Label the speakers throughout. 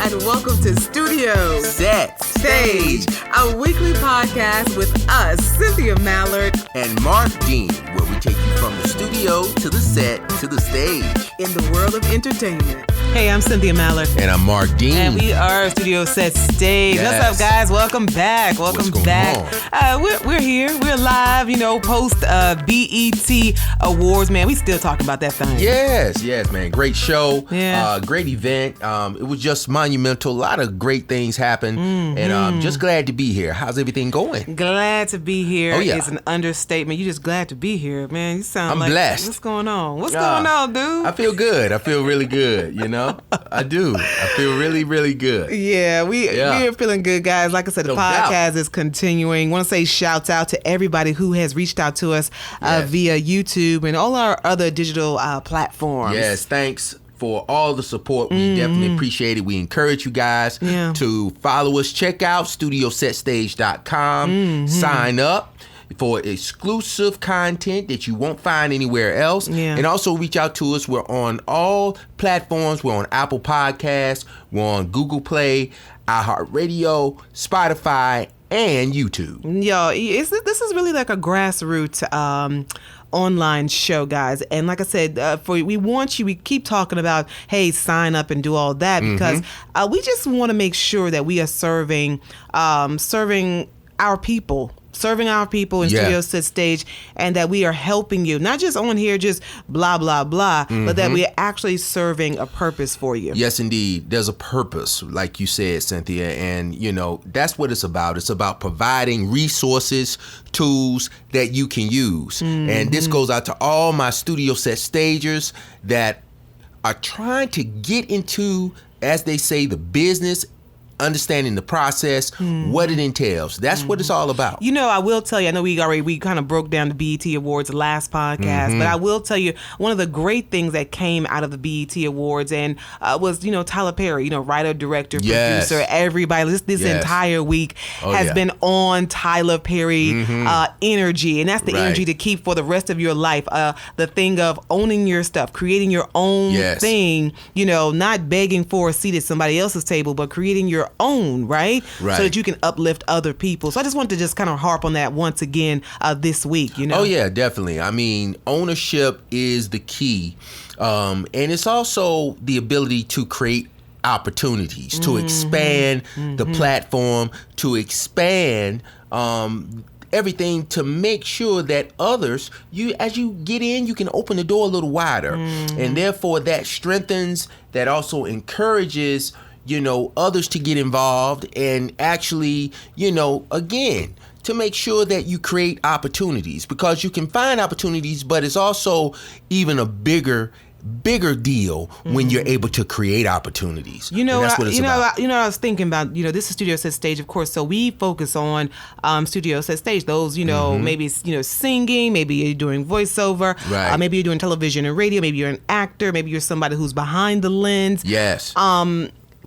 Speaker 1: and welcome to Studio
Speaker 2: Set
Speaker 1: Stage, a weekly podcast with us, Cynthia Mallard
Speaker 2: and Marq Dean, where we take you from the studio to the set to the stage
Speaker 1: in the world of entertainment.
Speaker 3: Hey, I'm Cynthia Mallard.
Speaker 2: And I'm Marq Dean.
Speaker 3: And we are Studio Set Stage.
Speaker 2: Yes.
Speaker 3: What's up, guys? Welcome back.
Speaker 2: What's going on?
Speaker 3: We're here. We're live, post BET Awards, man. We still talking about that thing.
Speaker 2: Yes, man. Great show.
Speaker 3: Yeah.
Speaker 2: Great event. It was just monumental. A lot of great things happened. Mm-hmm. And I'm just glad to be here. How's everything going?
Speaker 3: Glad to be here.
Speaker 2: Oh, yeah.
Speaker 3: It's an understatement. You're just glad to be here, man. You sound
Speaker 2: I'm
Speaker 3: like
Speaker 2: blessed.
Speaker 3: What's going on? What's going on, dude?
Speaker 2: I feel good. I feel really good, I do. I feel really, really good.
Speaker 3: Yeah, we're feeling good, guys. Like I said, the podcast is continuing. Want to say shouts out to everybody who has reached out to us via YouTube and all our other digital platforms.
Speaker 2: Yes, thanks for all the support. We definitely appreciate it. We encourage you guys to follow us. Check out StudioSetStage.com. Sign up for exclusive content that you won't find anywhere else. And also reach out to us. We're on all platforms. We're on Apple Podcasts. We're on Google Play, iHeartRadio, Spotify, and YouTube.
Speaker 3: Yo, this is really like a grassroots online show, guys. And like I said, we keep talking about, hey, sign up and do all that because we just want to make sure that we are serving our people in Studio Set Stage, and that we are helping you, not just on here, just blah, blah, blah, but that we are actually serving a purpose for you.
Speaker 2: Yes, indeed. There's a purpose, like you said, Cynthia, and, that's what it's about. It's about providing resources, tools that you can use. And this goes out to all my Studio Set Stagers that are trying to get into, as they say, the business, understanding the process, what it entails. That's what it's all about.
Speaker 3: I will tell you, I know we kind of broke down the BET Awards last podcast, but I will tell you, one of the great things that came out of the BET Awards and was, Tyler Perry, writer, director, producer, everybody, this entire week has been on Tyler Perry energy. And that's the energy to keep for the rest of your life. The thing of owning your stuff, creating your own thing, not begging for a seat at somebody else's table, but creating your own, right? So that you can uplift other people. So I just wanted to just kind of harp on that once again this week,
Speaker 2: Oh yeah, definitely. I mean, ownership is the key. And it's also the ability to create opportunities, to expand the platform, to expand everything, to make sure that others, as you get in, you can open the door a little wider. And therefore that strengthens, that also encourages others to get involved and actually, again, to make sure that you create opportunities, because you can find opportunities, but it's also even a bigger deal when you're able to create opportunities. That's what it's about.
Speaker 3: I was thinking about, this is Studio Set Stage, of course, so we focus on Studio Set Stage. Those, maybe, singing, maybe you're doing voiceover, maybe you're doing television and radio, maybe you're an actor, maybe you're somebody who's behind the lens.
Speaker 2: Yes.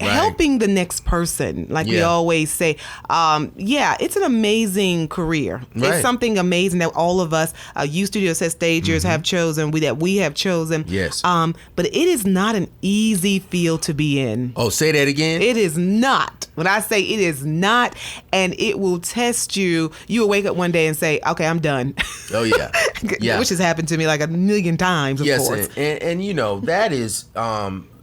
Speaker 3: Helping the next person, like we always say. It's an amazing career. It's something amazing that all of us, you Studio Set Stagers have chosen, that we have chosen.
Speaker 2: Yes.
Speaker 3: But it is not an easy field to be in.
Speaker 2: Oh, say that again?
Speaker 3: It is not. When I say it is not, and it will test you. You will wake up one day and say, okay, I'm done.
Speaker 2: Oh, yeah.
Speaker 3: Which has happened to me like a million times, of course.
Speaker 2: And that is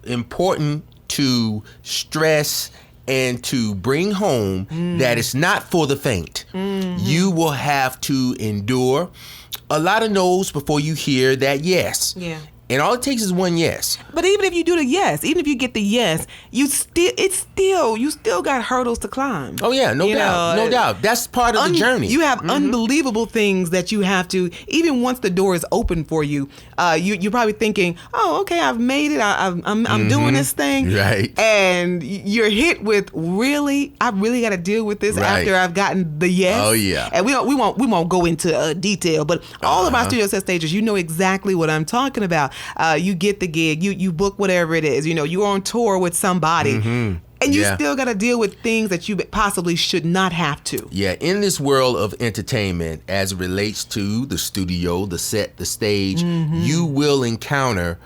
Speaker 2: important to stress and to bring home that it's not for the faint. You will have to endure a lot of no's before you hear that yes. Yeah. And all it takes is one yes.
Speaker 3: But even if you do the yes, even if you get the yes, you still got hurdles to climb.
Speaker 2: Oh yeah, no doubt. That's part of the journey.
Speaker 3: You have unbelievable things that you have to, even once the door is open for you, you're probably thinking, oh, okay, I've made it. I'm doing this thing.
Speaker 2: Right.
Speaker 3: And you're hit with, I really got to deal with this after I've gotten the yes.
Speaker 2: Oh yeah.
Speaker 3: And we won't go into detail, but all of our Studio Set Stagers, you know exactly what I'm talking about. You get the gig, you book whatever it is, you're on tour with somebody, and you still got to deal with things that you possibly should not have to.
Speaker 2: Yeah, in this world of entertainment, as it relates to the studio, the set, the stage, you will encounter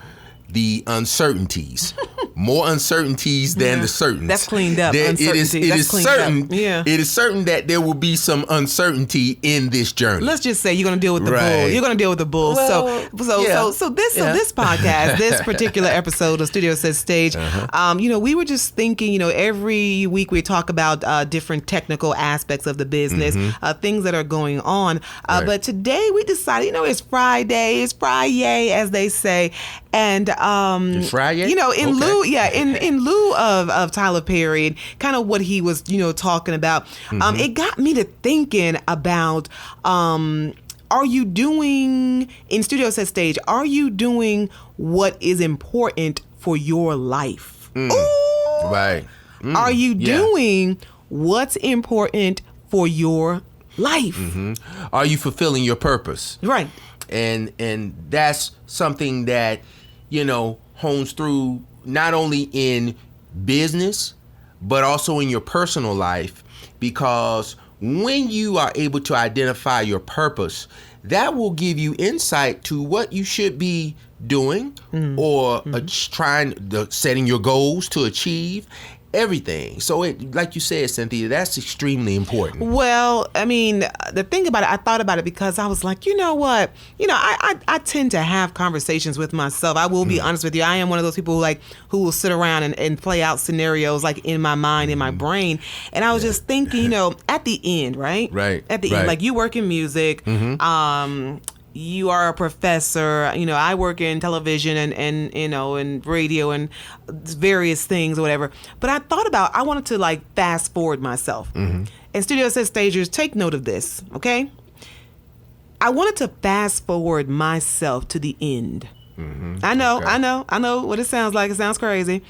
Speaker 2: the uncertainties. More uncertainties than the certainties.
Speaker 3: That's cleaned up.
Speaker 2: It is certain.
Speaker 3: Yeah.
Speaker 2: It is certain that there will be some uncertainty in this journey.
Speaker 3: Let's just say you're going to deal with the bull. You're going to deal with the bull.
Speaker 2: Well,
Speaker 3: So this podcast, this particular episode of Studio Set Stage, we were just thinking, every week we talk about different technical aspects of the business, things that are going on. But today we decided, it's Friday, as they say, and
Speaker 2: It's Friday?
Speaker 3: in lieu of Tyler Perry and kind of what he was, talking about, it got me to thinking about, are you doing, in Studio Set Stage, are you doing what is important for your life? Ooh.
Speaker 2: Right.
Speaker 3: Are you doing what's important for your life?
Speaker 2: Are you fulfilling your purpose?
Speaker 3: Right.
Speaker 2: And that's something that, hones through not only in business, but also in your personal life, because when you are able to identify your purpose, that will give you insight to what you should be doing or setting your goals to achieve everything. So like you said, Cynthia, that's extremely important.
Speaker 3: Well, I mean, the thing about it, I thought about it because I was like, you know what? I tend to have conversations with myself. I will be honest with you. I am one of those people who will sit around and play out scenarios in my mind, in my brain. And I was just thinking, at the end, right?
Speaker 2: Right.
Speaker 3: At the end, like you work in music, you are a professor, I work in television and radio and various things or whatever. But I thought about, I wanted to fast forward myself. And Studio Set Stagers, take note of this, okay? I wanted to fast forward myself to the end. I know what it sounds like. It sounds crazy.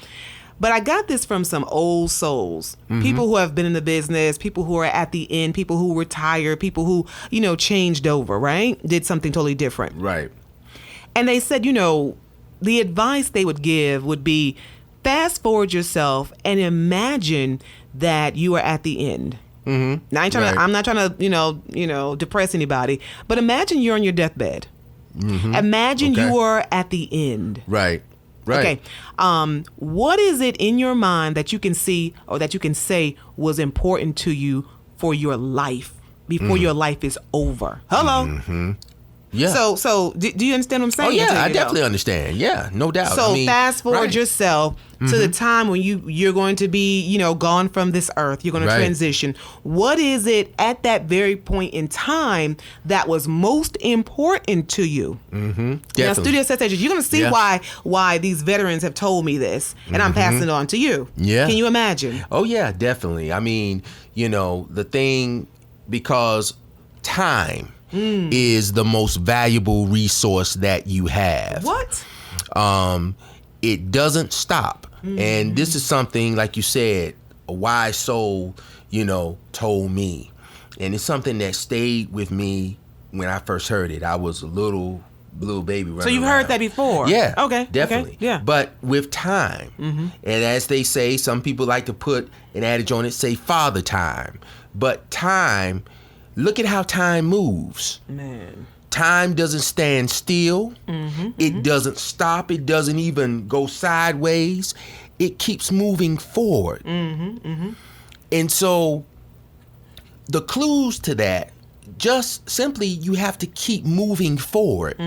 Speaker 3: But I got this from some old souls, people who have been in the business, people who are at the end, people who retired, people who, changed over, right? Did something totally different.
Speaker 2: Right.
Speaker 3: And they said, the advice they would give would be fast forward yourself and imagine that you are at the end. Now, I'm not trying to, depress anybody, but imagine you're on your deathbed. Imagine you are at the end.
Speaker 2: Right. Right.
Speaker 3: Okay. What is it in your mind that you can see or that you can say was important to you for your life before your life is over? Hello.
Speaker 2: Yeah.
Speaker 3: So do you understand what I'm saying?
Speaker 2: Oh yeah, I definitely understand. Yeah, no doubt.
Speaker 3: So fast forward yourself to the time when you're going to be, gone from this earth. You're going to transition. What is it at that very point in time that was most important to you? Now, Studio Set Stages, you're going to see why these veterans have told me this, and I'm passing it on to you.
Speaker 2: Yeah.
Speaker 3: Can you imagine?
Speaker 2: Oh yeah, definitely. I mean, the thing, because time is the most valuable resource that you have.
Speaker 3: What?
Speaker 2: It doesn't stop. And this is something, like you said, a wise soul, told me. And it's something that stayed with me when I first heard it. I was a little baby running
Speaker 3: So you've
Speaker 2: around.
Speaker 3: heard that before?
Speaker 2: Yeah.
Speaker 3: Okay.
Speaker 2: Definitely.
Speaker 3: Okay. Yeah.
Speaker 2: But with time, and as they say, some people like to put an adage on it, say father time. But time, look at how time moves.
Speaker 3: Man.
Speaker 2: Time doesn't stand still. It doesn't stop. It doesn't even go sideways. It keeps moving forward. And so the clues to that, just simply you have to keep moving forward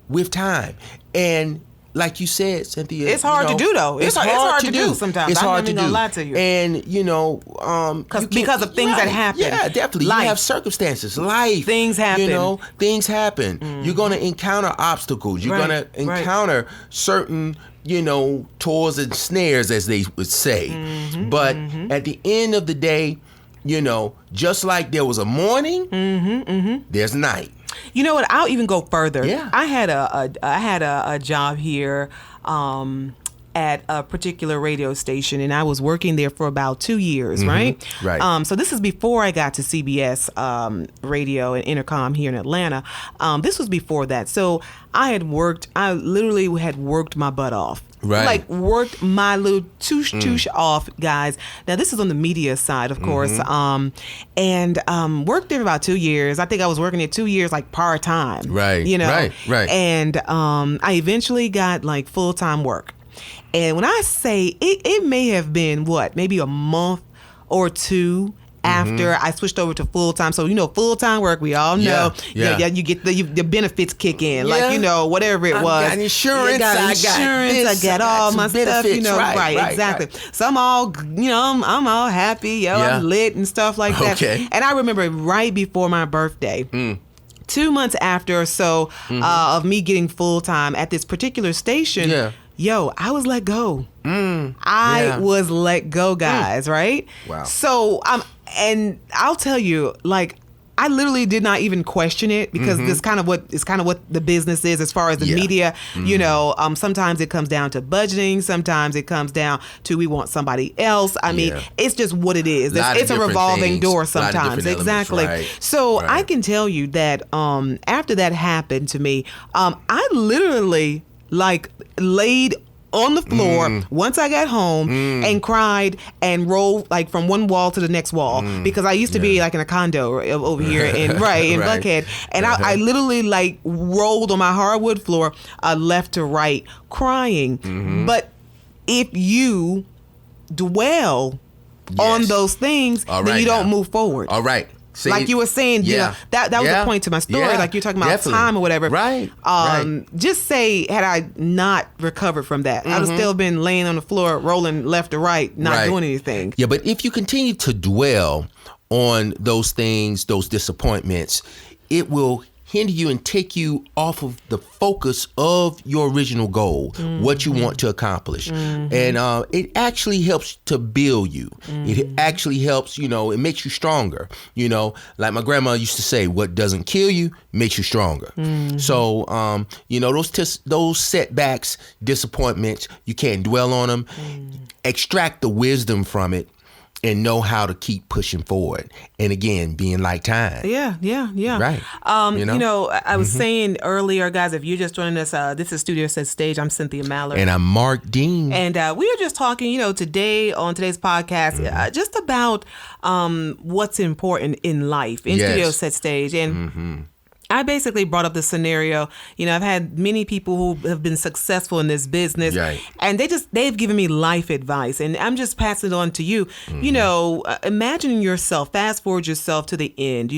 Speaker 2: with time. And like you said, Cynthia,
Speaker 3: it's hard to do though. It's hard to do sometimes.
Speaker 2: It's hard
Speaker 3: to do. I'm not gonna lie to you.
Speaker 2: And
Speaker 3: because of things that happen.
Speaker 2: Yeah, definitely.
Speaker 3: Life.
Speaker 2: You have circumstances, life.
Speaker 3: Things happen.
Speaker 2: Things happen. You're gonna encounter obstacles. You're gonna encounter certain, toils and snares, as they would say. But at the end of the day, just like there was a morning, there's night.
Speaker 3: You know what? I'll even go further.
Speaker 2: Yeah.
Speaker 3: I had a job here at a particular radio station, and I was working there for about 2 years, right?
Speaker 2: Right.
Speaker 3: So this is before I got to CBS radio and intercom here in Atlanta. This was before that. So I literally had worked my butt off.
Speaker 2: Right.
Speaker 3: Like worked my little touche off, guys. Now this is on the media side, of course. And worked there for about 2 years. I think I was working there 2 years, like part-time.
Speaker 2: Right.
Speaker 3: You know?
Speaker 2: Right.
Speaker 3: And I eventually got like full-time work. And when I say it may have been maybe a month or two after I switched over to full time. So, full time work, we all know.
Speaker 2: Yeah.
Speaker 3: You get the benefits kick in. Like, whatever it was.
Speaker 2: I got insurance.
Speaker 3: I got all my stuff, right, exactly.
Speaker 2: Right.
Speaker 3: So I'm all, I'm all happy, I'm lit and stuff like that.
Speaker 2: Okay.
Speaker 3: And I remember right before my birthday, 2 months after or so of me getting full time at this particular station, I was let go. I was let go, guys, right?
Speaker 2: Wow.
Speaker 3: So, and I'll tell you, like, I literally did not even question it because this kind of what the business is as far as the media. Sometimes it comes down to budgeting. Sometimes it comes down to we want somebody else. I mean, it's just what it is. It's a revolving door sometimes. Exactly.
Speaker 2: Right.
Speaker 3: So I can tell you that after that happened to me, I literally laid on the floor once I got home and cried and rolled like from one wall to the next wall because I used to be like in a condo over here in Buckhead, and I literally like rolled on my hardwood floor left to right crying. But if you dwell on those things, then you don't move forward.
Speaker 2: All right. See,
Speaker 3: like you were saying, that was the point to my story. Like you're talking about time or whatever.
Speaker 2: Right.
Speaker 3: Just say, had I not recovered from that, I'd have still been laying on the floor, rolling left to right, not doing anything.
Speaker 2: Yeah, but if you continue to dwell on those things, those disappointments, it will hinder you and take you off of the focus of your original goal, what you want to accomplish. And it actually helps to build you. It actually helps, it makes you stronger. Like my grandma used to say, what doesn't kill you makes you stronger. So, those setbacks, disappointments, you can't dwell on them. Extract the wisdom from it and know how to keep pushing forward. And again, being like time.
Speaker 3: Yeah.
Speaker 2: Right.
Speaker 3: I was saying earlier, guys, if you're just joining us, this is Studio Set Stage. I'm Cynthia Mallard.
Speaker 2: And I'm Marq Dean.
Speaker 3: And we were just talking, today on today's podcast, just about what's important in life in Studio Set Stage. And I basically brought up the scenario. I've had many people who have been successful in this business, and they've given me life advice, and I'm just passing it on to you. Imagining yourself, fast forward yourself to the end.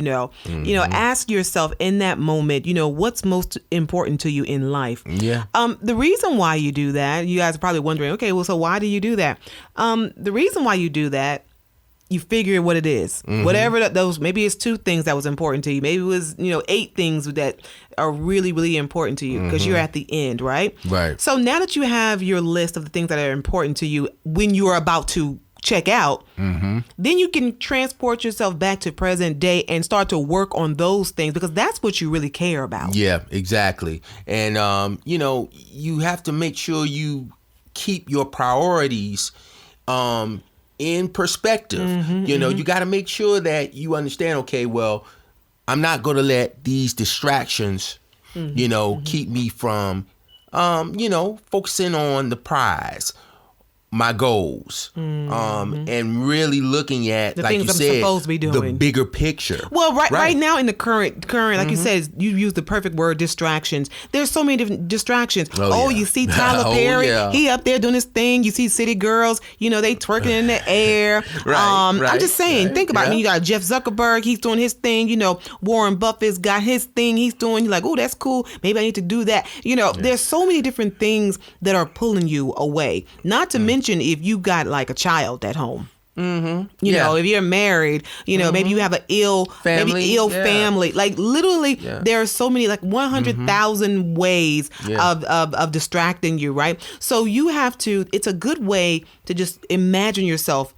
Speaker 3: Ask yourself in that moment, what's most important to you in life. The reason why you do that, you guys are probably wondering, okay, well, so why do you do that? The reason why you do that, you figure what it is. Whatever those, maybe it's 2 things that was important to you. Maybe it was, 8 things that are really, really important to you because you're at the end, right?
Speaker 2: Right.
Speaker 3: So now that you have your list of the things that are important to you when you are about to check out, then you can transport yourself back to present day and start to work on those things because that's what you really care about. Yeah,
Speaker 2: exactly. And, you have to make sure you keep your priorities in perspective. You got to make sure that you understand, okay, well, I'm not going to let these distractions, keep me from, focusing on the prize, my goals, and really looking at,
Speaker 3: the
Speaker 2: like
Speaker 3: things
Speaker 2: you
Speaker 3: I'm
Speaker 2: said,
Speaker 3: supposed to be doing.
Speaker 2: The bigger picture.
Speaker 3: Well, right now in the current, like you said, you use the perfect word, distractions. There's so many different distractions. You see Tyler Perry, he up there doing his thing. You see City Girls, they twerking in the air. I'm just saying, think about it. You got Jeff Zuckerberg, he's doing his thing. Warren Buffett's got his thing he's doing. You're like, oh, that's cool. Maybe I need to do that. There's so many different things that are pulling you away. Not to mention if you got like a child at home. If you're married, maybe you have an ill family. Like literally, there are so many, like 100,000 ways of distracting you, right? So you have to. It's a good way to just imagine yourself.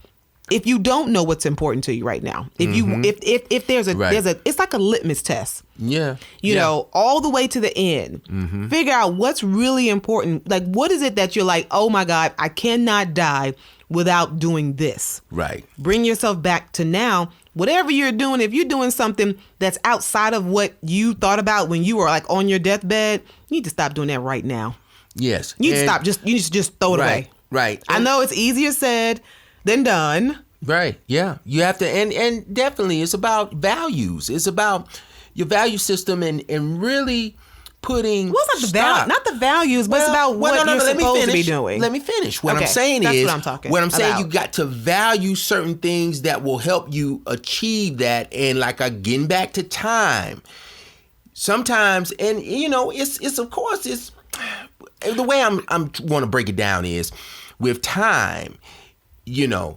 Speaker 3: If you don't know what's important to you right now, if there's it's like a litmus test. All the way to the end. Figure out what's really important. Like, what is it that you're like, oh my God, I cannot die without doing this.
Speaker 2: Right.
Speaker 3: Bring yourself back to now. Whatever you're doing, if you're doing something that's outside of what you thought about when you were like on your deathbed, you need to stop doing that right now.
Speaker 2: Yes.
Speaker 3: You need to stop. You need to just throw it away.
Speaker 2: Right.
Speaker 3: I know it's easier said than done.
Speaker 2: Right. Yeah. You have to, and definitely it's about values. It's about your value system and really putting.
Speaker 3: What's not the values, but it's about what you're supposed to be doing.
Speaker 2: Let me finish. What I'm saying
Speaker 3: that's
Speaker 2: is,
Speaker 3: what I'm talking
Speaker 2: what I'm saying,
Speaker 3: about.
Speaker 2: you got to value certain things that will help you achieve that. And like getting back to time, sometimes, and it's of course it's the way I'm want to break it down is with time.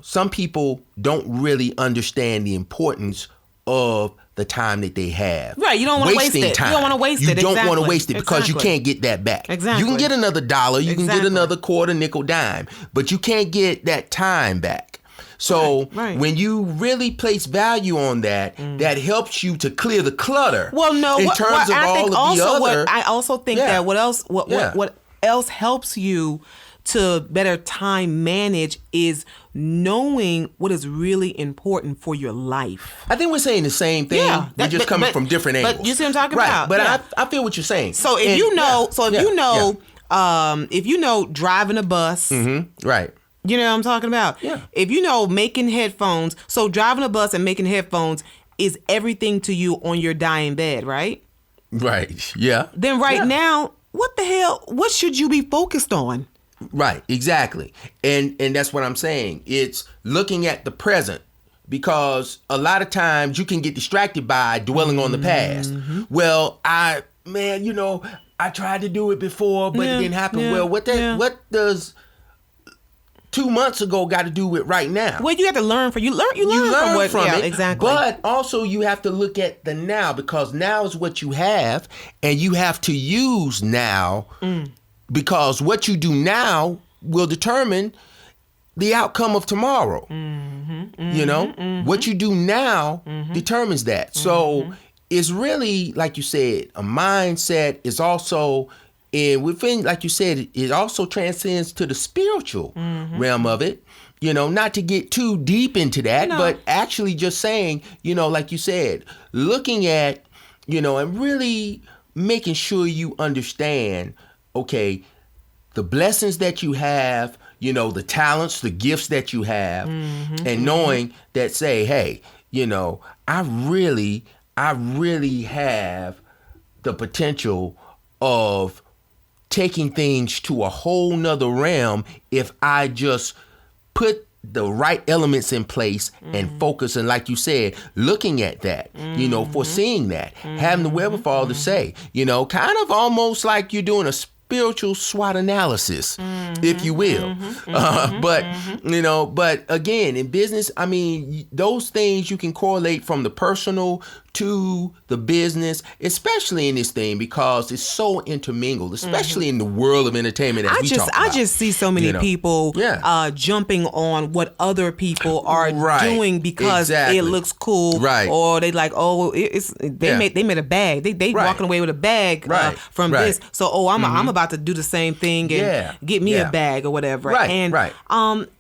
Speaker 2: Some people don't really understand the importance of the time that they have.
Speaker 3: Right, you don't want to waste it.
Speaker 2: Time.
Speaker 3: You don't want to waste it.
Speaker 2: You don't want to waste it because you can't get that back.
Speaker 3: Exactly.
Speaker 2: You can get another dollar, you can get another quarter, nickel, dime, but you can't get that time back. So when you really place value on that, that helps you to clear the clutter.
Speaker 3: Well, no, I also think that what else helps you to better time manage is knowing what is really important for your life.
Speaker 2: I think we're saying the same thing. Yeah, we're just coming from different angles.
Speaker 3: But you see what I'm talking about?
Speaker 2: But I feel what you're saying.
Speaker 3: So if you know driving a bus,
Speaker 2: right.
Speaker 3: You know what I'm talking about?
Speaker 2: Yeah.
Speaker 3: If you know making headphones, so driving a bus and making headphones is everything to you on your dying bed, right?
Speaker 2: Right. Yeah.
Speaker 3: Then now, what should you be focused on?
Speaker 2: Right, exactly. And that's what I'm saying. It's looking at the present, because a lot of times you can get distracted by dwelling on the past. Well, I tried to do it before, but it didn't happen. Well, what does 2 months ago got to do with right now?
Speaker 3: Well, you have to learn from you learn from it. Exactly.
Speaker 2: But also you have to look at the now, because now is what you have, and you have to use now. Because what you do now will determine the outcome of tomorrow. What you do now determines that. So it's really, like you said, a mindset is also, within, like you said, it also transcends to the spiritual realm of it. Not to get too deep into that, but actually just saying, like you said, looking at, and really making sure you understand, okay, the blessings that you have, the talents, the gifts that you have, and knowing that, say, hey, I really have the potential of taking things to a whole nother realm if I just put the right elements in place and focus. And like you said, looking at that, foreseeing that, having the wherewithal to say, kind of almost like you're doing a spiritual SWOT analysis, if you will. But again, in business, I mean, those things you can correlate from the personal to the business, especially in this thing, because it's so intermingled, especially in the world of entertainment. I
Speaker 3: just see so many people jumping on what other people are doing because it looks cool, or they like, they made a bag, they walking away with a bag from this, so I'm about to do the same thing and get me a bag or whatever,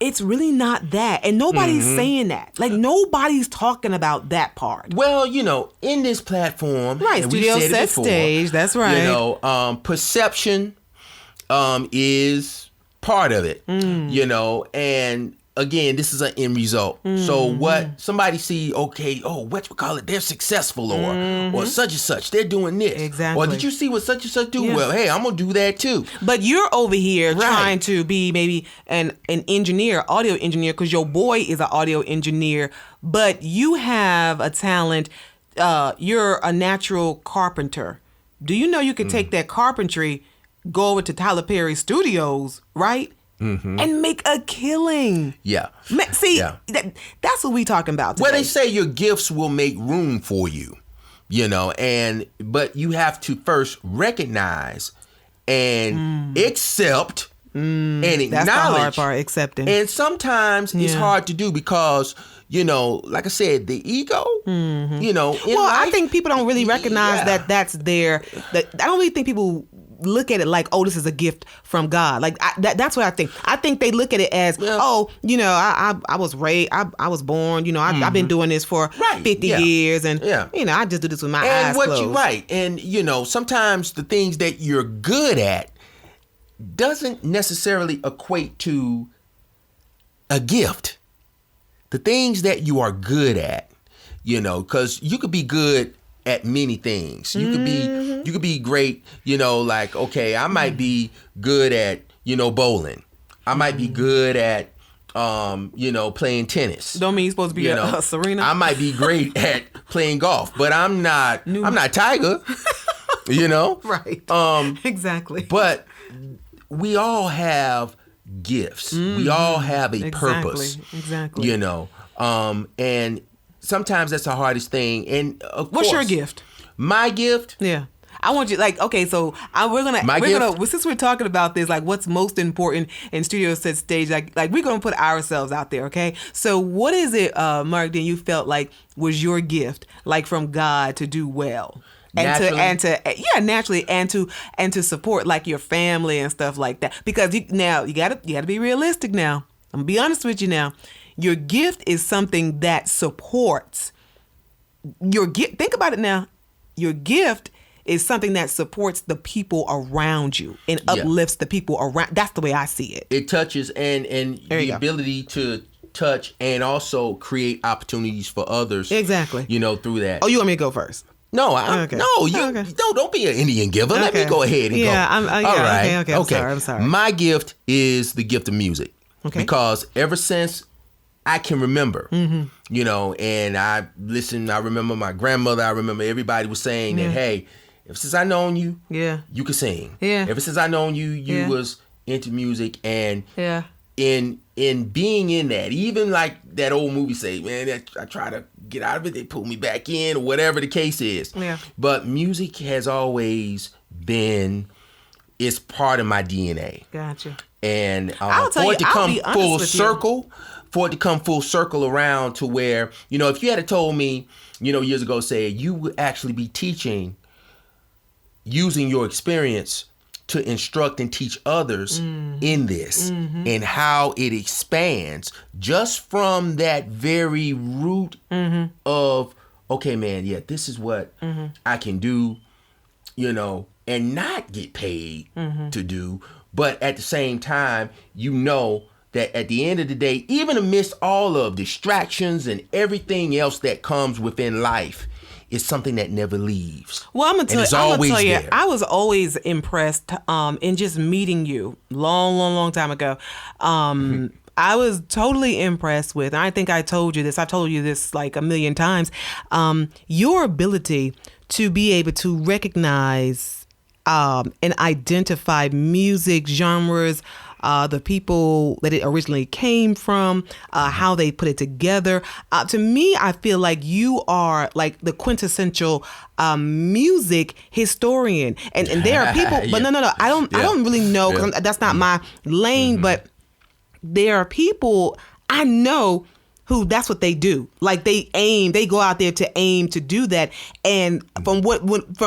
Speaker 3: it's really not that, and nobody's saying that, like nobody's talking about that part.
Speaker 2: Well, in this platform,
Speaker 3: studio set before, stage, that's right.
Speaker 2: Perception is part of it, and again, this is an end result. So what somebody see, they're successful, or such and such, they're doing this.
Speaker 3: Exactly.
Speaker 2: Or did you see what such and such do? Yeah. Well, hey, I'm gonna do that too.
Speaker 3: But you're over here trying to be maybe an engineer, audio engineer, because your boy is an audio engineer, but you have a talent. You're a natural carpenter. Do you know you could take that carpentry, go over to Tyler Perry Studios, right? And make a killing.
Speaker 2: Yeah.
Speaker 3: That's what we talking about today.
Speaker 2: Well, they say your gifts will make room for you, but you have to first recognize and accept and acknowledge.
Speaker 3: That's the hard part, accepting.
Speaker 2: And sometimes it's hard to do because, like I said, the ego,
Speaker 3: I think people don't really recognize that's there. I don't really think people look at it like, this is a gift from God. Like that's what I think. I think they look at it as, I was raised, I was born, I've been doing this for 50 years, and I just do this with my eyes closed.
Speaker 2: And sometimes the things that you're good at doesn't necessarily equate to a gift. The things that you are good at, you know, because you could be good at many things. You could be great, you know, like, okay, I might be good at, you know, bowling. I might be good at, you know, playing tennis.
Speaker 3: Don't mean you're supposed to be a Serena.
Speaker 2: I might be great at playing golf, but I'm not Tiger, you know?
Speaker 3: Right. Exactly.
Speaker 2: But we all have gifts. We all have a purpose.
Speaker 3: Exactly.
Speaker 2: You know, and sometimes that's the hardest thing. And of
Speaker 3: What's
Speaker 2: course,
Speaker 3: your gift?
Speaker 2: My gift?
Speaker 3: Yeah. I want you, like, okay, so we're gonna since we're talking about this, like, what's most important in studio set stage, like we're gonna put ourselves out there, okay? So what is it, Marq, then you felt like was your gift, like from God, to do well?
Speaker 2: Naturally.
Speaker 3: Naturally, and to support like your family and stuff like that. Because you gotta be realistic now. I'm gonna be honest with you now. Your gift is something that supports your gift. Think about it now. Your gift is something that supports the people around you and uplifts the people around. That's the way I see it.
Speaker 2: It touches and the ability to touch and also create opportunities for others.
Speaker 3: Exactly.
Speaker 2: You know, through that.
Speaker 3: Oh, you want me to go first?
Speaker 2: No, don't be an Indian giver. Okay. Let me go ahead and go. All right.
Speaker 3: Okay. I'm sorry.
Speaker 2: My gift is the gift of music. Okay. Because ever since I can remember, you know, and I remember my grandmother, I remember everybody was saying that, hey, ever since I known you, you could sing. Yeah. Ever since I known you, you was into music, and in being in that, even like that old movie say, man, I try to get out of it, they pull me back in, or whatever the case is. Yeah. But music has always been, it's part of my DNA.
Speaker 3: Gotcha.
Speaker 2: And for it to come full circle around to where, you know, if you had told me, you know, years ago, say you would actually be teaching, using your experience to instruct and teach others in this and how it expands just from that very root of, okay, man, this is what I can do, you know, and not get paid to do. But at the same time, you know that at the end of the day, even amidst all of distractions and everything else that comes within life, it's something that never leaves.
Speaker 3: Well, I'm gonna tell you, I was always impressed in just meeting you long time ago. I was totally impressed with, and I think I told you this. I've told you this like a million times. Your ability to be able to recognize and identify music genres, the people that it originally came from, how they put it together. To me, I feel like you are like the quintessential music historian, and there are people, but no, I don't really know, 'cause that's not my lane. But there are people I know who that's what they do. Like they go out there to aim to do that. And from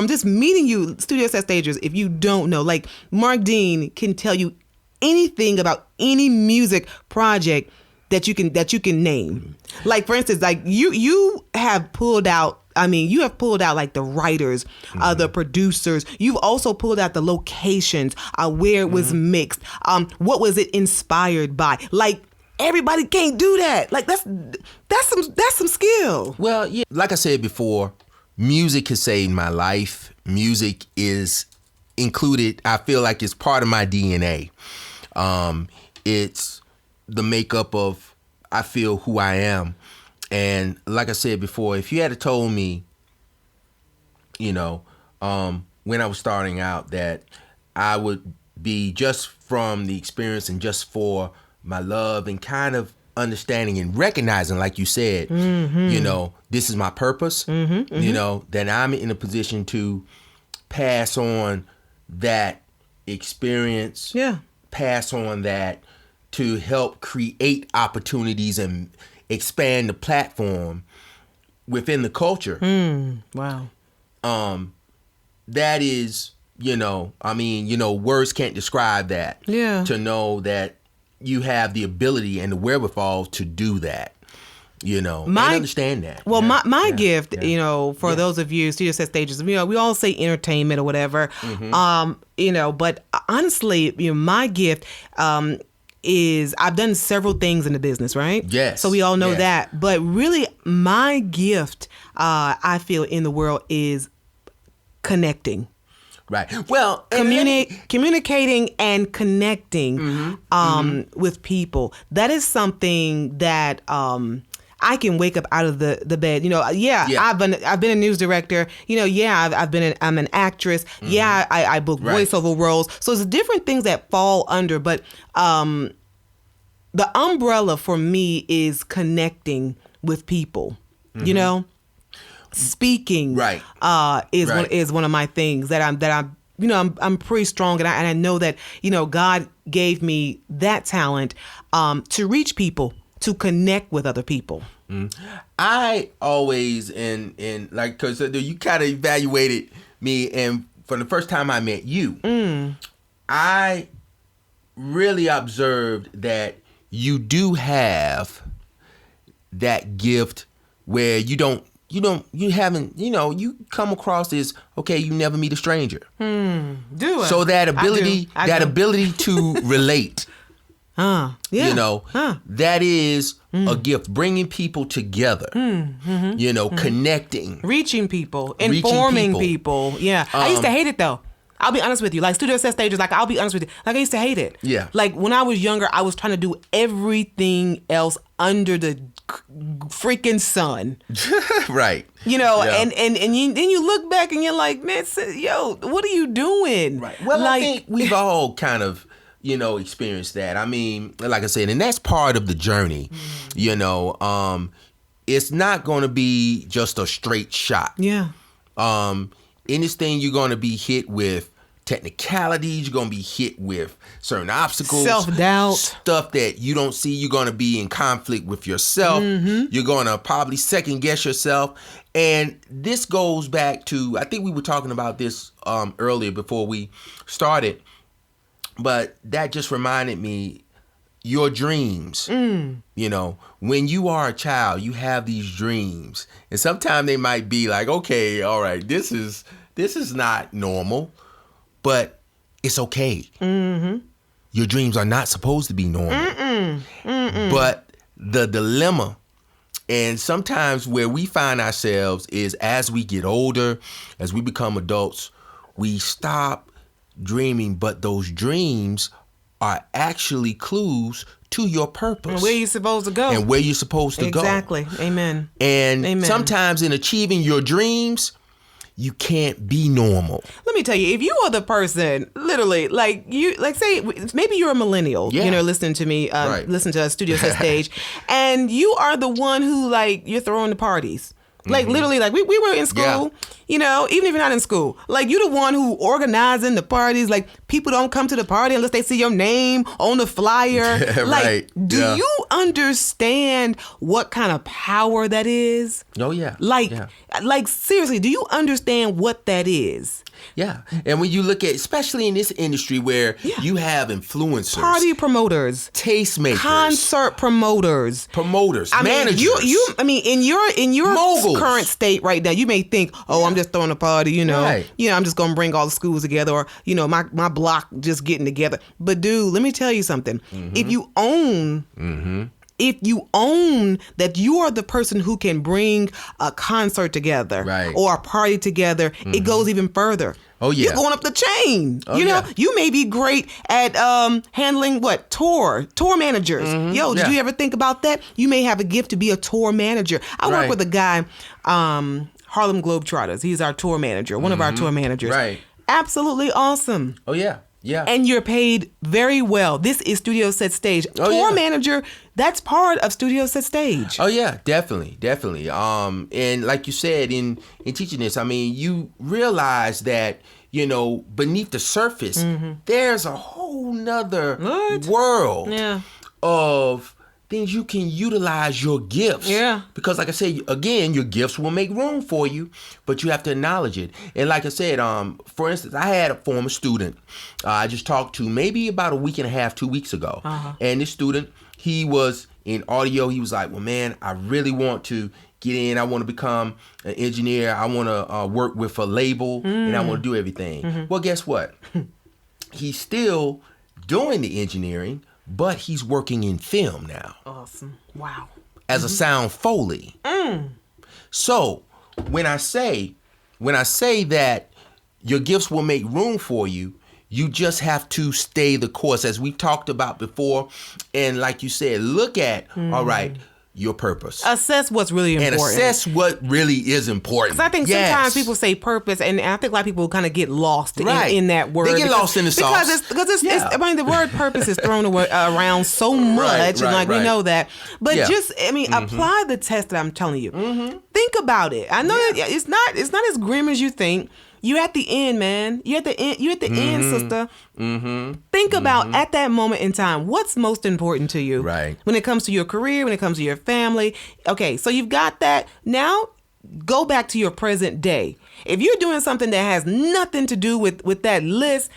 Speaker 3: just meeting you, Studio Set Stagers, if you don't know, like Marq Dean can tell you anything about any music project that you can name. Like for instance, like you have pulled out like the writers, the producers. You've also pulled out the locations, where it was mixed. What was it inspired by? Like everybody can't do that. Like that's some skill.
Speaker 2: Well, yeah, like I said before, music has saved my life. Music is included. I feel like it's part of my DNA. It's the makeup of, I feel, who I am. And like I said before, if you had told me, you know, when I was starting out that I would be, just from the experience and just for my love and kind of understanding and recognizing, like you said, you know, this is my purpose, you know, then I'm in a position to pass on that experience, pass on that to help create opportunities and expand the platform within the culture.
Speaker 3: Wow.
Speaker 2: That is, you know, I mean, you know, words can't describe that. Yeah. To know that you have the ability and the wherewithal to do that, you know, and understand that.
Speaker 3: Well, my gift, you know, for those of you, Studio Set Stages, you know, we all say entertainment or whatever, you know, but honestly, my gift is I've done several things in the business, right?
Speaker 2: Yes.
Speaker 3: So we all know
Speaker 2: Yes.
Speaker 3: that. But really, my gift, I feel, in the world is connecting.
Speaker 2: Right. Well,
Speaker 3: Communicating and connecting with people. That is something that I can wake up out of the bed. I've been a news director. I'm an actress. Yeah, I book voiceover roles. So it's different things that fall under, but the umbrella for me is connecting with people. Speaking is one of my things that I'm pretty strong, and I know that God gave me that talent to reach people, to connect with other people.
Speaker 2: I always because you kind of evaluated me, and from the first time I met you, I really observed that you do have that gift where you come across as, okay, you never meet a stranger. So that ability, ability to relate, that is a gift, bringing people together, connecting.
Speaker 3: Reaching people, informing people. Yeah. I used to hate it though. I'll be honest with you. Like studio set stages, I'll be honest with you. Like I used to hate it.
Speaker 2: Yeah.
Speaker 3: Like when I was younger, I was trying to do everything else under the freaking sun.
Speaker 2: Right.
Speaker 3: And then you look back and you're like, man, what are you doing?
Speaker 2: Right. Well, I think we've all kind of, experienced that. I mean, like I said, and that's part of the journey. It's not going to be just a straight shot.
Speaker 3: Yeah.
Speaker 2: In this thing, you're going to be hit with technicalities. You're going to be hit with certain obstacles,
Speaker 3: self-doubt,
Speaker 2: stuff that you don't see. You're going to be in conflict with yourself. You're going to probably second guess yourself. And this goes back to, I think we were talking about this earlier before we started, but that just reminded me, your dreams. When you are a child, you have these dreams, and sometimes they might be like, okay, all right, this is not normal, but it's okay. Your dreams are not supposed to be normal. But the dilemma, and sometimes where we find ourselves is, as we get older, as we become adults, we stop dreaming, but those dreams are actually clues to your purpose.
Speaker 3: And where you're supposed to go.
Speaker 2: Exactly.
Speaker 3: Amen.
Speaker 2: And sometimes in achieving your dreams, you can't be normal.
Speaker 3: Let me tell you, if you are the person, literally, say, maybe you're a millennial, listening to me, listen to Studio Set Stage, and you are the one who, you're throwing the parties. Literally, we were in school, even if you're not in school, you're the one who organizing the parties. People don't come to the party unless they see your name on the flyer. Do you understand what kind of power that is?
Speaker 2: Oh, yeah.
Speaker 3: Seriously, do you understand what that is?
Speaker 2: Yeah. And when you look at, especially in this industry where you have influencers,
Speaker 3: party promoters,
Speaker 2: tastemakers,
Speaker 3: concert promoters, managers. In your
Speaker 2: moguls.
Speaker 3: Current state right now, you may think, I'm just throwing a party, I'm just gonna bring all the schools together, or my block just getting together. But dude, let me tell you something. If you own that you are the person who can bring a concert together or a party together, it goes even further.
Speaker 2: Oh, yeah.
Speaker 3: You're going up the chain. You may be great at handling tour managers. Did you ever think about that? You may have a gift to be a tour manager. I work with a guy, Harlem Globetrotters. He's our tour manager, one of our tour managers.
Speaker 2: Right.
Speaker 3: Absolutely awesome.
Speaker 2: Oh, yeah. Yeah.
Speaker 3: And you're paid very well. This is Studio Set Stage. Tour manager, that's part of Studio Set Stage.
Speaker 2: Oh, yeah, definitely. And like you said, in teaching this, you realize that, beneath the surface, there's a whole nother world of things you can utilize your gifts.
Speaker 3: Yeah.
Speaker 2: Because like I said, again, your gifts will make room for you, but you have to acknowledge it. And like I said, for instance, I had a former student I just talked to maybe about a week and a half, 2 weeks ago. And this student, he was in audio. He was like, well, man, I really want to get in. I want to become an engineer. I want to work with a label, and I want to do everything. Well, guess what? he's still doing the engineering, but he's working in film now.
Speaker 3: Awesome. Wow.
Speaker 2: As a sound Foley. So when I say that your gifts will make room for you, you just have to stay the course, as we talked about before. And like you said, look at, all right, your purpose.
Speaker 3: Assess what's really important.
Speaker 2: And assess what really is important.
Speaker 3: Because I think sometimes people say purpose, and I think a lot of people kind of get lost in that word.
Speaker 2: They get lost in the sauce.
Speaker 3: Because it's I mean, the word purpose is thrown around so much, and we know that. But apply the test that I'm telling you. Think about it. I know that it's not as grim as you think. You're at the end, man. You're at the end, sister. Think about at that moment in time, what's most important to you.
Speaker 2: Right.
Speaker 3: When it comes to your career, when it comes to your family. Okay, so you've got that. Now, go back to your present day. If you're doing something that has nothing to do with that list,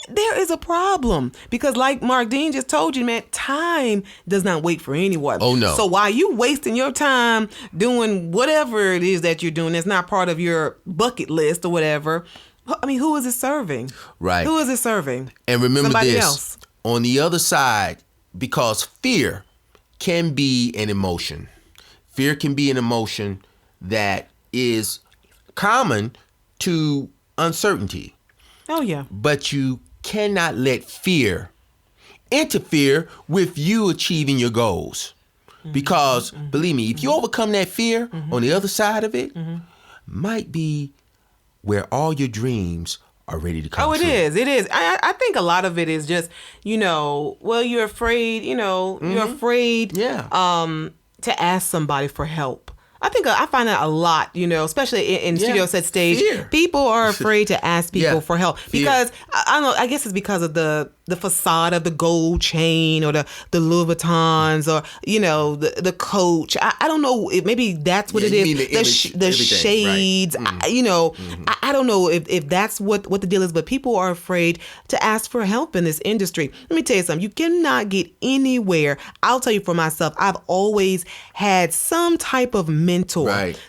Speaker 3: there is a problem. Because like Mark Dean just told you, man, time does not wait for anyone.
Speaker 2: Oh, no.
Speaker 3: So while you wasting your time doing whatever it is that you're doing that's not part of your bucket list or whatever, I mean, who is it serving?
Speaker 2: Right.
Speaker 3: Who is it serving?
Speaker 2: And remember
Speaker 3: Somebody
Speaker 2: this,
Speaker 3: else.
Speaker 2: On the other side, because fear can be an emotion. Fear can be an emotion that is common to uncertainty.
Speaker 3: Oh, yeah.
Speaker 2: But you cannot let fear interfere with you achieving your goals. Because, believe me, if you overcome that fear, on the other side of it, might be where all your dreams are ready to come true.
Speaker 3: Oh, it is. I think a lot of it is just, you're afraid, you're afraid to ask somebody for help. I find that a lot, especially in studio set stage.
Speaker 2: Fear.
Speaker 3: People are afraid to ask people for help because I don't know. I guess it's because of the facade of the gold chain or the Louis Vuittons or the Coach. I don't know. Maybe that's what it is. The shades. Right. I don't know if that's what the deal is. But people are afraid to ask for help in this industry. Let me tell you something. You cannot get anywhere. I'll tell you for myself. I've always had some type of mentor.
Speaker 2: Right.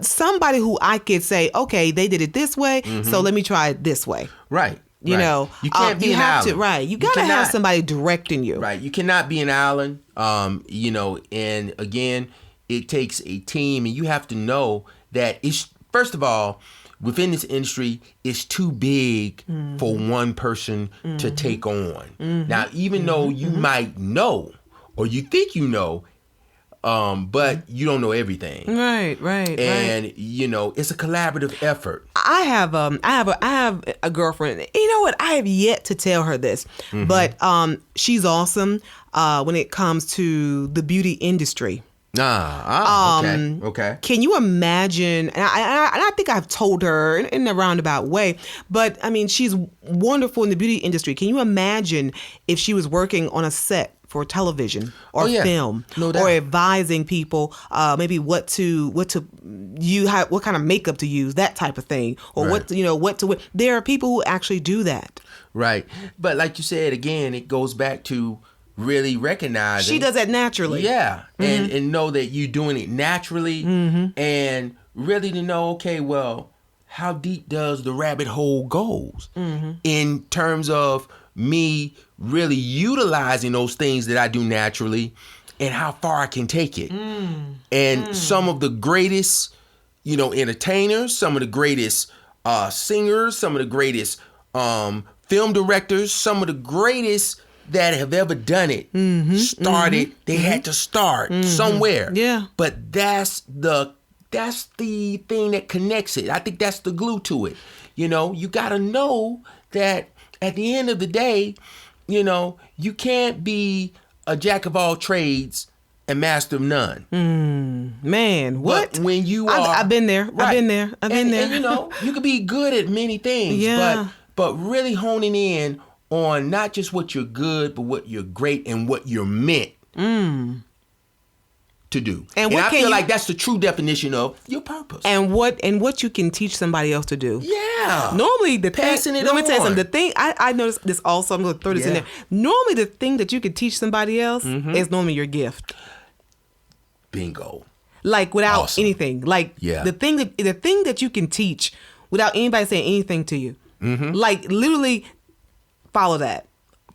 Speaker 3: Somebody who I could say, okay, they did it this way, so let me try it this way.
Speaker 2: Right.
Speaker 3: You
Speaker 2: can't be an island.
Speaker 3: You gotta have somebody directing you.
Speaker 2: Right. You cannot be an island. And again, it takes a team, and you have to know that it's, first of all, within this industry, it's too big for one person to take on. Now, even though you might know, or you think you know, but you don't know everything.
Speaker 3: Right.
Speaker 2: And it's a collaborative effort.
Speaker 3: I have a girlfriend. You know what? I have yet to tell her this, but she's awesome when it comes to the beauty industry.
Speaker 2: Okay.
Speaker 3: Can you imagine? And I think I've told her in a roundabout way, but I mean, she's wonderful in the beauty industry. Can you imagine if she was working on a set for television or film,
Speaker 2: no doubt,
Speaker 3: or advising people maybe what kind of makeup to use, that type of thing, or what to wear. There are people who actually do that.
Speaker 2: Right, but like you said, again, it goes back to really recognizing
Speaker 3: she does that naturally.
Speaker 2: Yeah, and know that you're doing it naturally, and really to know, okay, well, how deep does the rabbit hole goes in terms of me really utilizing those things that I do naturally and how far I can take it. And some of the greatest, entertainers, some of the greatest singers, some of the greatest film directors, some of the greatest that have ever done it started, they had to start somewhere.
Speaker 3: Yeah.
Speaker 2: But that's the thing that connects it. I think that's the glue to it. You got to know that at the end of the day, you can't be a jack of all trades and master of none.
Speaker 3: Man, what?
Speaker 2: But when you are,
Speaker 3: I've been there.
Speaker 2: Right.
Speaker 3: I've been there.
Speaker 2: And you can be good at many things, but really honing in on not just what you're good, but what you're great and what you're meant to do. And I feel like that's the true definition of your purpose.
Speaker 3: And what you can teach somebody else to do.
Speaker 2: Yeah.
Speaker 3: Normally
Speaker 2: passing it on.
Speaker 3: Let me tell you something. The thing I noticed this also. I'm going to throw this in there. Normally, the thing that you could teach somebody else is normally your gift.
Speaker 2: Bingo.
Speaker 3: Like without anything. Like the thing that you can teach without anybody saying anything to you. Like literally follow that.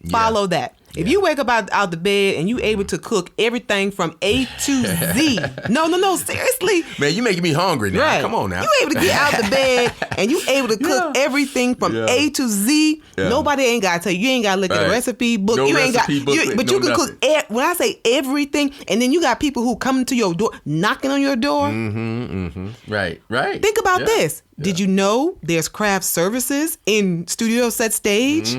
Speaker 3: Follow that. If you wake up out the bed and you able to cook everything from A to Z. No, seriously.
Speaker 2: Man, you making me hungry now.
Speaker 3: Right.
Speaker 2: Come on now.
Speaker 3: You able to get out the bed and you able to cook everything from A to Z. Nobody ain't got to tell you. You ain't got to look at a recipe book.
Speaker 2: No
Speaker 3: you ain't got,
Speaker 2: booklet,
Speaker 3: but you can cook. When I say everything, and then you got people who come to your door, knocking on your door.
Speaker 2: Right.
Speaker 3: Think about this. Did you know there's craft services in Studio Set Stage?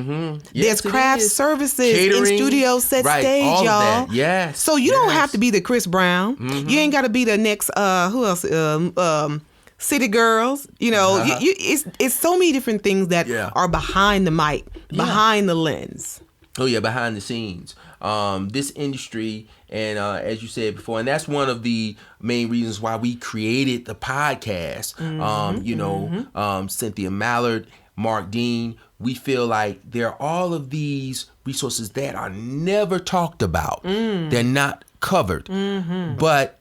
Speaker 3: There's craft services catering, in Studio Set Stage, all y'all.
Speaker 2: Of that. Yes.
Speaker 3: So you don't have to be the Chris Brown. You ain't got to be the next, who else? City Girls. You know, it's so many different things that are behind the mic, behind the lens.
Speaker 2: Oh, yeah, behind the scenes. This industry, and as you said before, and that's one of the main reasons why we created the podcast. Cynthia Mallard, Marq Dean, we feel like there are all of these resources that are never talked about. They're not covered. But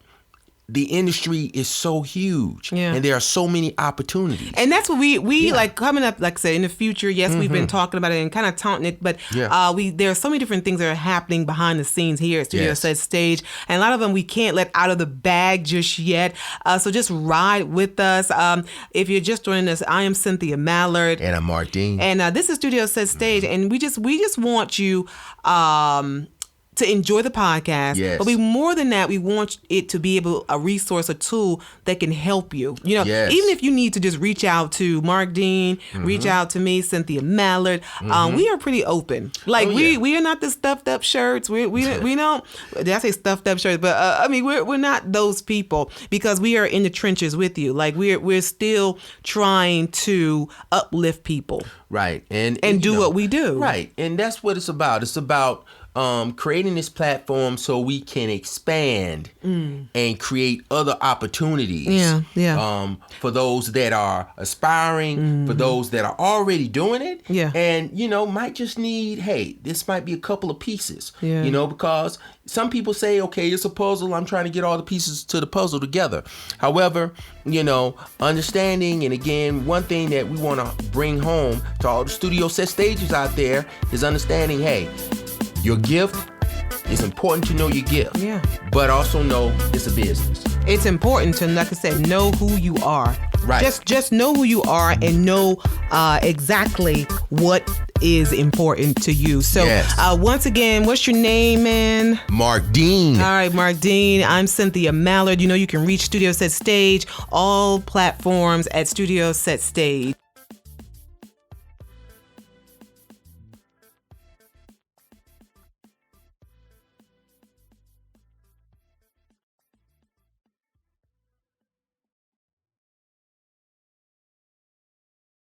Speaker 2: the industry is so huge, and there are so many opportunities.
Speaker 3: And that's what we like coming up, like I said, in the future. Yes, we've been talking about it and kind of taunting it, but there are so many different things that are happening behind the scenes here at Studio Set Stage, and a lot of them we can't let out of the bag just yet. So just ride with us. If you're just joining us, I am Cynthia Mallard,
Speaker 2: and I'm Marq Dean,
Speaker 3: and this is Studio Set Stage, and we just want you to enjoy the podcast, but more than that, we want it to be a resource, a tool that can help you. You know, even if you need to just reach out to Marq Dean, reach out to me, Cynthia Mallard. We are pretty open. Like we are not the stuffed up shirts. We don't. Did I say stuffed up shirts? But I mean, we're not those people, because we are in the trenches with you. Like we're still trying to uplift people,
Speaker 2: right, and
Speaker 3: do what we do,
Speaker 2: right, and that's what it's about. It's about creating this platform so we can expand and create other opportunities for those that are aspiring, for those that are already doing it, and might just need, hey, this might be a couple of pieces, because some people say, okay, it's a puzzle, I'm trying to get all the pieces to the puzzle together. However, understanding, and again, one thing that we want to bring home to all the Studio Set Stages out there is understanding, hey, your gift, it's important to know your gift, but also know it's a business.
Speaker 3: It's important to, like I said, know who you are.
Speaker 2: Right.
Speaker 3: Just know who you are and know exactly what is important to you. So once again, what's your name, man?
Speaker 2: Marq Dean.
Speaker 3: All right, Marq Dean. I'm Cynthia Mallard. You can reach Studio Set Stage, all platforms at Studio Set Stage.